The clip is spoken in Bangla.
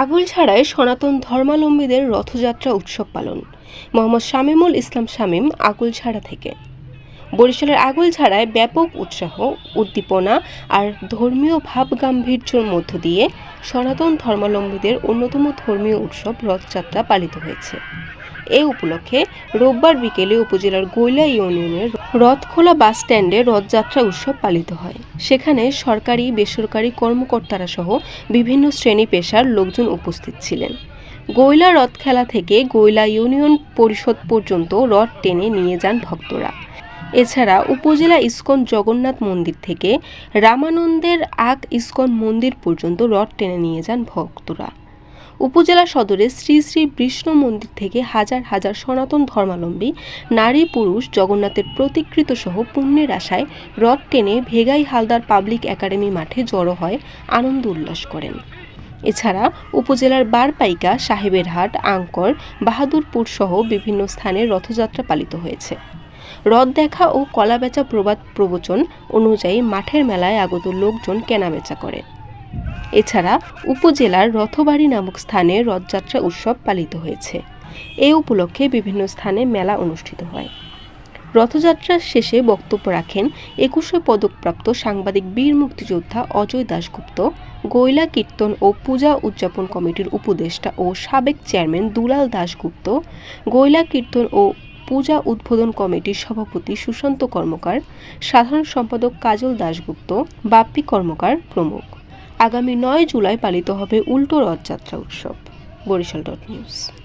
আগুলছাড়ায় সনাতন ধর্মাবলম্বীদের রথযাত্রা উৎসব পালন। মোহাম্মদ শামীমুল ইসলাম শামীম, আগুলছাড়া থেকে। বরিশালের আগুলছাড়ায় ব্যাপক উৎসাহ, উদ্দীপনা আর ধর্মীয় ভাবগাম্ভীর্যের মধ্য দিয়ে সনাতন ধর্মাবলম্বীদের অন্যতম ধর্মীয় উৎসব রথযাত্রা পালিত হয়েছে। এ উপলক্ষে রোববার বিকেলে উপজেলার গৈলা ইউনিয়নের রথখোলা বাস স্ট্যান্ডে রথযাত্রা উৎসব পালিত হয়। সেখানে সরকারি বেসরকারি কর্মকর্তারা সহ বিভিন্ন শ্রেণী পেশার লোকজন উপস্থিত ছিলেন। গৈলা রথ খেলা থেকে গৈলা ইউনিয়ন পরিষদ পর্যন্ত রথ টেনে নিয়ে যান ভক্তরা। এছাড়া উপজেলা ইস্কন জগন্নাথ মন্দির থেকে রামানন্দের আক ইস্কন মন্দির পর্যন্ত রথ টেনে নিয়ে যান ভক্তরা। উপজেলা সদরে শ্রী শ্রী বিষ্ণু মন্দির থেকে হাজার হাজার সনাতন ধর্মাবলম্বী নারী পুরুষ জগন্নাথের প্রতিকৃত সহ পুণ্যের আশায় রথ টেনে ভেগাই হালদার পাবলিক একাডেমি মাঠে জড়ো হয় আনন্দ উল্লাস করেন। এছাড়া উপজেলার বারপাইকা, সাহেবেরহাট, আঙ্কর, বাহাদুরপুর সহ বিভিন্ন স্থানে রথযাত্রা পালিত হয়েছে। রথ দেখা ও কলা বেচা প্রবাদ প্রবচন অনুযায়ী মাঠের মেলায় আগত লোকজন কেনাবেচা করে। এছাড়া উপজেলার রথবাড়ি নামক স্থানে রথযাত্রা উৎসব পালিত হয়েছে। এ উপলক্ষে বিভিন্ন স্থানে মেলা অনুষ্ঠিত হয়। রথযাত্রার শেষে বক্তব্য রাখেন 21শে পদকপ্রাপ্ত সাংবাদিক বীর মুক্তিযোদ্ধা অজয় দাশগুপ্ত, গৈলা কীর্তন ও পূজা উদযাপন কমিটির উপদেষ্টা ও সাবেক চেয়ারম্যান দুলাল দাশগুপ্ত, গৈলা কীর্তন ও পূজা উদ্বোধন কমিটির সভাপতি সুশান্ত কর্মকার, সাধারণ সম্পাদক কাজল দাশগুপ্ত, বাপ্পি কর্মকার প্রমুখ। আগামী 9 জুলাই পালিত হবে উল্টো রথযাত্রা উৎসব। বরিশাল.নিউজ।